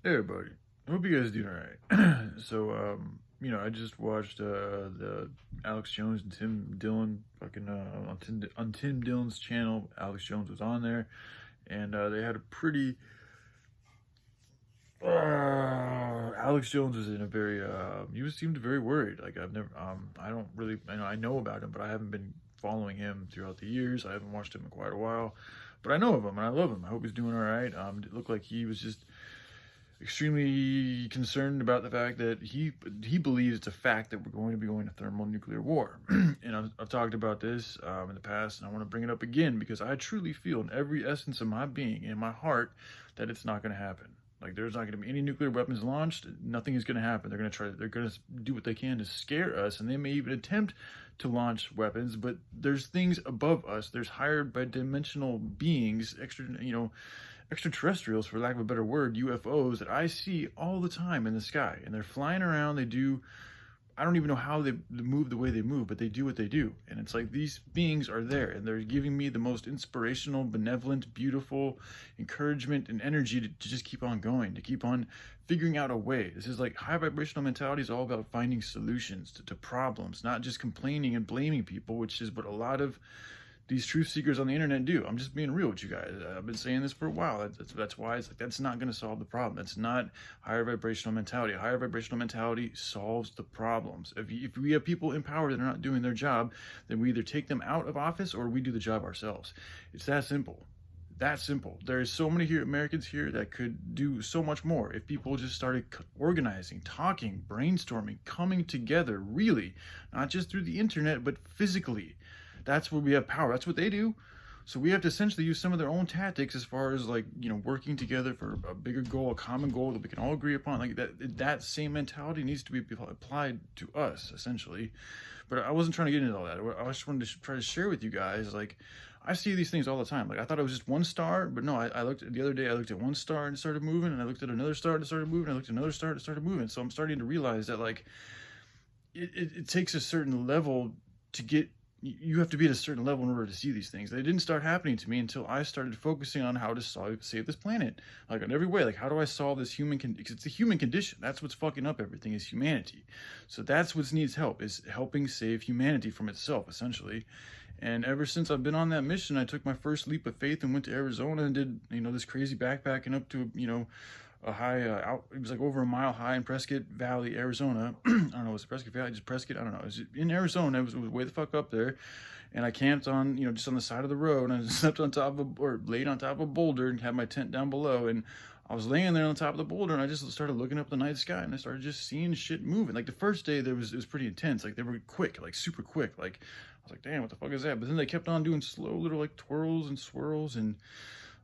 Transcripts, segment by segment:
Hey everybody, I hope you guys doing alright. I just watched the Alex Jones and Tim Dillon fucking on Tim Dillon's channel. Alex Jones was on there, and they had a pretty. Alex Jones was in a very. Seemed very worried. Like I've never. I don't really. I know about him, but I haven't been following him throughout the years. I haven't watched him in quite a while, but I know of him and I love him. I hope he's doing all right. It looked like he was just extremely concerned about the fact that he believes it's a fact that we're going to be going to thermonuclear war. And I've talked about this in the past, and I want to bring it up again because I truly feel in every essence of my being, in my heart, that it's not going to happen. Like there's not going to be any nuclear weapons launched. Nothing is going to happen. They're going to do what they can to scare us, and they may even attempt to launch weapons. But there's things above us. There's higher by dimensional beings, extraterrestrials, for lack of a better word, UFOs, that I see all the time in the sky, and they're flying around. I don't even know how they move the way they move, but they do what they do. And it's like these beings are there, and they're giving me the most inspirational, benevolent, beautiful encouragement and energy to just keep on going, to keep on figuring out a way. This is like high vibrational mentality is all about finding solutions to problems, not just complaining and blaming people, which is what a lot of these truth seekers on the internet do. I'm just being real with you guys. I've been saying this for a while. That's why it's like that's not going to solve the problem. That's not higher vibrational mentality. Higher vibrational mentality solves the problems. If we have people in power that are not doing their job, then we either take them out of office or we do the job ourselves. It's that simple. That simple. There's so many Americans here that could do so much more if people just started organizing, talking, brainstorming, coming together, really, not just through the internet, but physically. That's where we have power. That's what they do. So we have to essentially use some of their own tactics as far as working together for a bigger goal, a common goal that we can all agree upon. Like that same mentality needs to be applied to us, essentially. But I wasn't trying to get into all that. I just wanted to try to share with you guys, like, I see these things all the time. Like, I thought it was just one star, but no, I looked the other day, I looked at one star and it started moving, and I looked at another star and it started moving, and I looked at another star and it started moving. So I'm starting to realize that, like, it takes a certain level to get. You have to be at a certain level in order to see these things. They didn't start happening to me until I started focusing on how to save this planet, like in every way. Like, how do I solve this it's the human condition. That's what's fucking up everything, is humanity. So that's what needs help, is helping save humanity from itself, essentially. And ever since I've been on that mission, I took my first leap of faith and went to Arizona and did, this crazy backpacking up to, a high, it was like over a mile high in Prescott Valley, Arizona. I don't know, was it Prescott Valley, just Prescott? I don't know. It was in Arizona. It was way the fuck up there. And I camped on, just on the side of the road, and I slept on top of, or laid on top of a boulder and had my tent down below. And I was laying there on top of the boulder, and I just started looking up the night sky, and I started just seeing shit moving. Like the first day, it was pretty intense. Like they were quick, like super quick. Like I was like, damn, what the fuck is that? But then they kept on doing slow little like twirls and swirls, and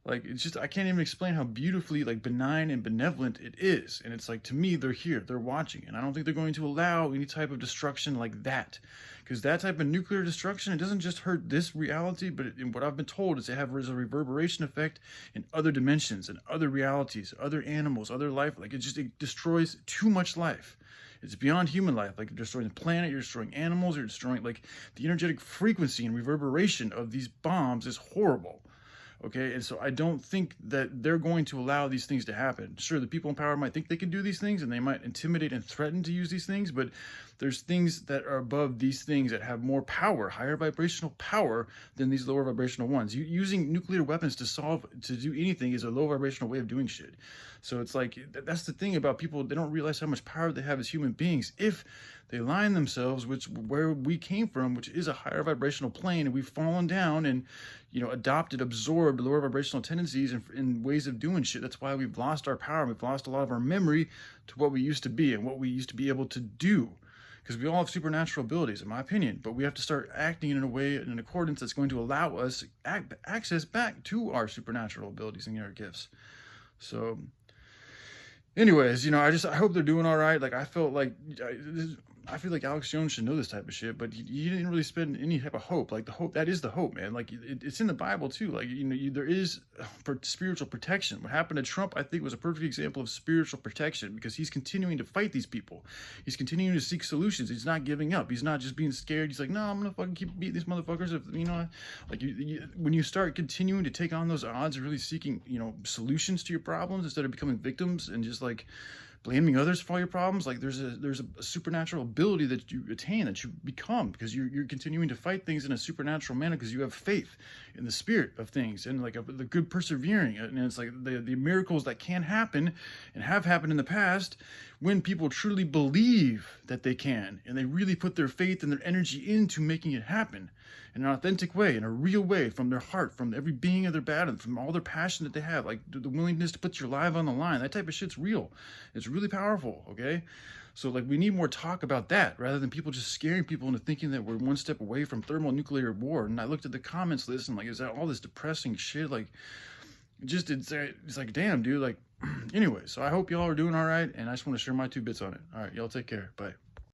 like, it's just, I can't even explain how beautifully, like, benign and benevolent it is. And it's like, to me, they're here, they're watching, and I don't think they're going to allow any type of destruction like that. Because that type of nuclear destruction, it doesn't just hurt this reality, but what I've been told is a reverberation effect in other dimensions and other realities, other animals, other life. Like, it destroys too much life. It's beyond human life. Like, you're destroying the planet, you're destroying animals, you're destroying, like, the energetic frequency and reverberation of these bombs is horrible. Okay, and so I don't think that they're going to allow these things to happen. Sure, the people in power might think they can do these things, and they might intimidate and threaten to use these things, but there's things that are above these things that have more power, higher vibrational power, than these lower vibrational ones. Using nuclear weapons to do anything is a low vibrational way of doing shit. So it's like, that's the thing about people. They don't realize how much power they have as human beings if they align themselves with where we came from, which is a higher vibrational plane, and we've fallen down and, absorbed lower vibrational tendencies and ways of doing shit. That's why we've lost our power. We've lost a lot of our memory to what we used to be and what we used to be able to do. Because we all have supernatural abilities, in my opinion, but we have to start acting in a way, in accordance, that's going to allow us access back to our supernatural abilities and our gifts. So anyways, I hope they're doing all right. Like, I felt like I feel like Alex Jones should know this type of shit, but he didn't really spend any type of hope. Like the hope, that is the hope, man. Like it's in the Bible too. Like, you know, there is spiritual protection. What happened to Trump, I think, was a perfect example of spiritual protection, because he's continuing to fight these people. He's continuing to seek solutions. He's not giving up. He's not just being scared. He's like, no, I'm gonna fucking keep beating these motherfuckers. If, you know, like when you start continuing to take on those odds and really seeking, you know, solutions to your problems instead of becoming victims and just like blaming others for all your problems, like there's a supernatural ability that you attain, that you become, because you're continuing to fight things in a supernatural manner because you have faith in the spirit of things, and like the good persevering. And it's like the miracles that can happen and have happened in the past when people truly believe that they can, and they really put their faith and their energy into making it happen in an authentic way, in a real way, from their heart, from every being of their battle, from all their passion that they have, like the willingness to put your life on the line. That type of shit's real. It's really powerful, okay? So like we need more talk about that rather than people just scaring people into thinking that we're one step away from thermonuclear war. And I looked at the comments list and like, is that all this depressing shit? Like, it's like, damn, dude. Like, anyway, so I hope y'all are doing all right, and I just want to share my 2 bits on it. All right, y'all take care. Bye.